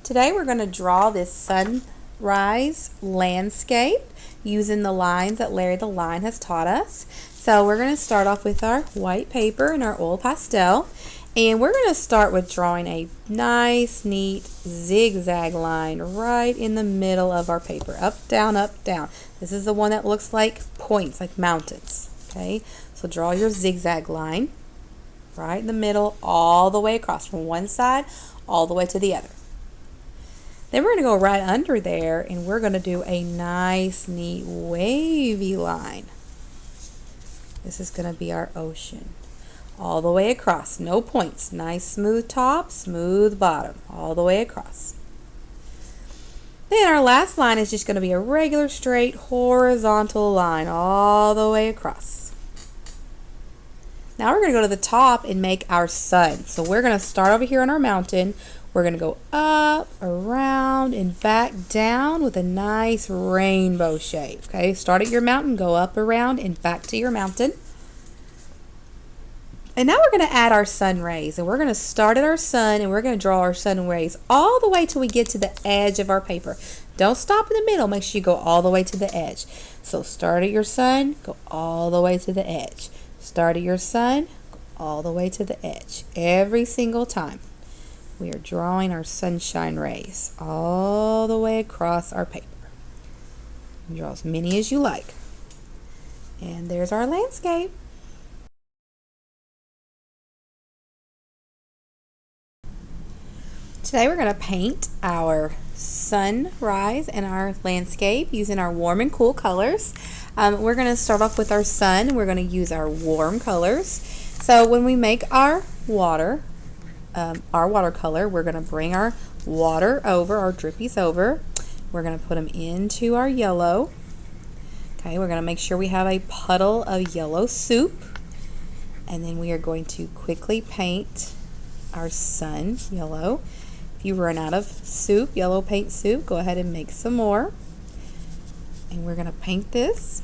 Today we're going to draw this sunrise landscape using the lines that Larry the Line has taught us. So we're going to start off with our white paper and our oil pastel, and we're going to start with drawing a nice neat zigzag line right in the middle of our paper. Up, down, up, down. This is the one that looks like points, like mountains. Okay, so draw your zigzag line right in the middle all the way across from one side all the way to the other. Then we're going to go right under there and we're going to do a nice neat wavy line. This is going to be our ocean. All the way across, no points. Nice smooth top, smooth bottom, all the way across. Then our last line is just going to be a regular straight horizontal line all the way across. Now we're going to go to the top and make our sun. So we're going to start over here on our mountain. We're going to go up, around, and back down with a nice rainbow shape. Okay, start at your mountain, go up, around, and back to your mountain. And now we're going to add our sun rays. And we're going to start at our sun, and we're going to draw our sun rays all the way till we get to the edge of our paper. Don't stop in the middle. Make sure you go all the way to the edge. So start at your sun, go all the way to the edge. Start at your sun, go all the way to the edge. Every single time. We are drawing our sunshine rays all the way across our paper. You draw as many as you like. And there's our landscape. Today we're going to paint our sunrise and our landscape using our warm and cool colors. We're going to start off with our sun. We're going to use our warm colors. So when we make our watercolor, we're going to bring our water over, our drippies over. We're going to put them into our yellow. Okay, we're going to make sure we have a puddle of yellow soup. And then we are going to quickly paint our sun yellow. If you run out of soup, yellow paint soup, go ahead and make some more. And we're going to paint this.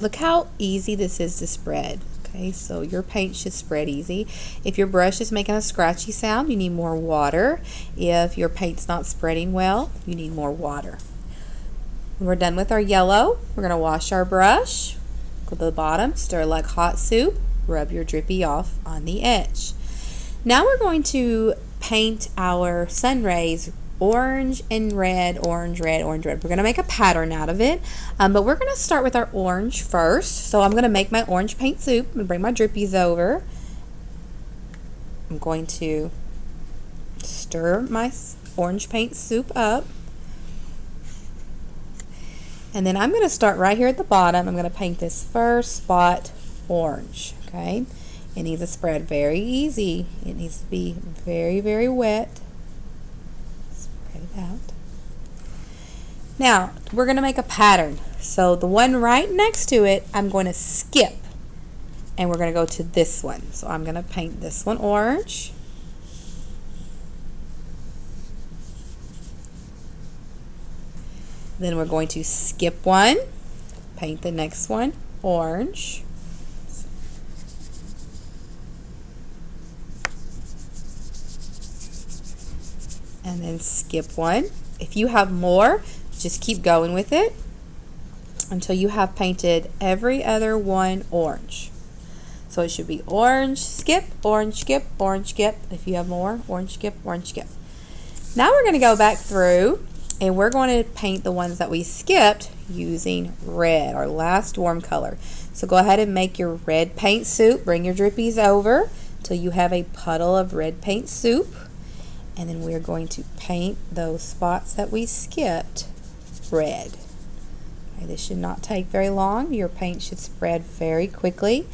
Look how easy this is to spread. Okay, so your paint should spread easy. If your brush is making a scratchy sound, you need more water. If your paint's not spreading well, you need more water. When we're done with our yellow, we're going to wash our brush. Go to the bottom, stir like hot soup, rub your drippy off on the edge. Now we're going to paint our sun rays orange and red, orange, red, orange, red. We're going to make a pattern out of it, but we're going to start with our orange first. So I'm going to make my orange paint soup. I'm going to bring my drippies over. I'm going to stir my orange paint soup up. And then I'm going to start right here at the bottom. I'm going to paint this first spot orange. Okay, it needs to spread very easy. It needs to be very, very wet. Out. Now we're going to make a pattern. So the one right next to it, I'm going to skip and we're going to go to this one. So I'm going to paint this one orange. Then we're going to skip one, paint the next one orange. And then skip one. If you have more, just keep going with it until you have painted every other one orange. So it should be orange, skip, orange, skip, orange, skip. If you have more, orange, skip, orange, skip. Now we're going to go back through and we're going to paint the ones that we skipped using red, our last warm color. So go ahead and make your red paint soup. Bring your drippies over till you have a puddle of red paint soup. And then we're going to paint those spots that we skipped red. Okay, this should not take very long. Your paint should spread very quickly.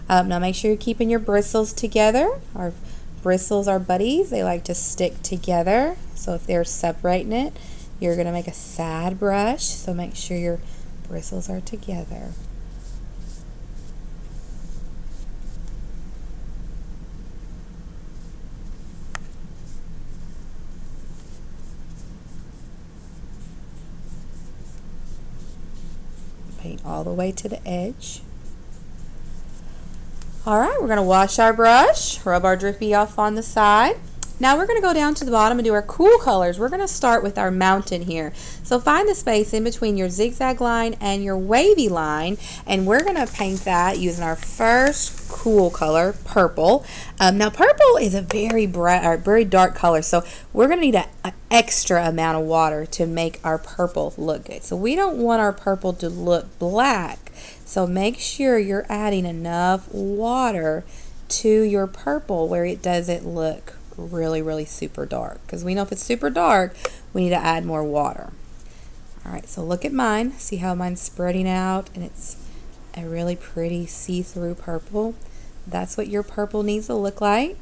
Now make sure you're keeping your bristles together. Our bristles are buddies. They like to stick together. So if they're separating it, you're going to make a sad brush. So make sure your bristles are together. Paint all the way to the edge. Alright, we're going to wash our brush, rub our drippy off on the side. Now we're going to go down to the bottom and do our cool colors. We're going to start with our mountain here. So find the space in between your zigzag line and your wavy line, and we're going to paint that using our first cool color, purple. Now purple is a very bright or very dark color, so we're going to need an extra amount of water to make our purple look good. So we don't want our purple to look black, so make sure you're adding enough water to your purple where it doesn't look really super dark, because we know if it's super dark we need to add more water. Alright, so look at mine. See how mine's spreading out and it's a really pretty see-through purple. That's what your purple needs to look like.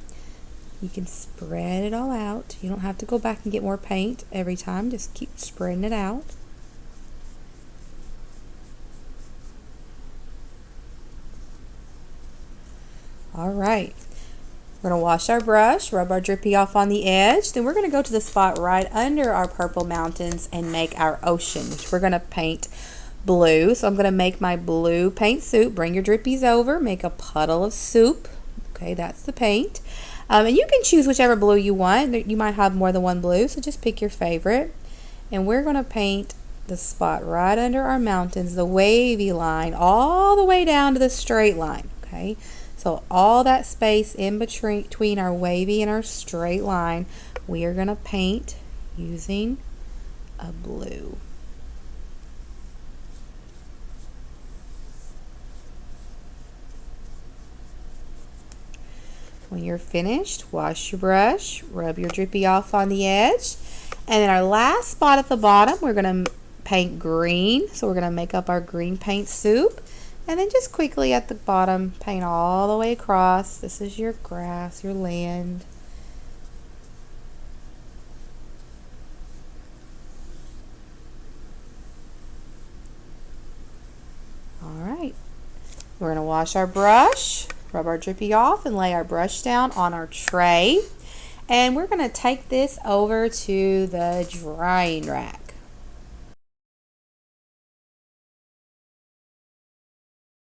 You can spread it all out. You don't have to go back and get more paint every time. Just keep spreading it out. Alright, we're going to wash our brush, rub our drippy off on the edge. Then we're going to go to the spot right under our purple mountains and make our ocean, which we're going to paint blue. So I'm going to make my blue paint soup. Bring your drippies over, make a puddle of soup. Okay, that's the paint. And you can choose whichever blue you want. You might have more than one blue, so just pick your favorite. And we're going to paint the spot right under our mountains, the wavy line, all the way down to the straight line. Okay, so all that space in between our wavy and our straight line, we are going to paint using a blue. When you're finished, wash your brush, rub your drippy off on the edge, and then our last spot at the bottom, we're going to paint green. So we're going to make up our green paint soup, and then just quickly at the bottom, paint all the way across. This is your grass, your land. All right, we're going to wash our brush, rub our drippy off, and lay our brush down on our tray. And we're going to take this over to the drying rack.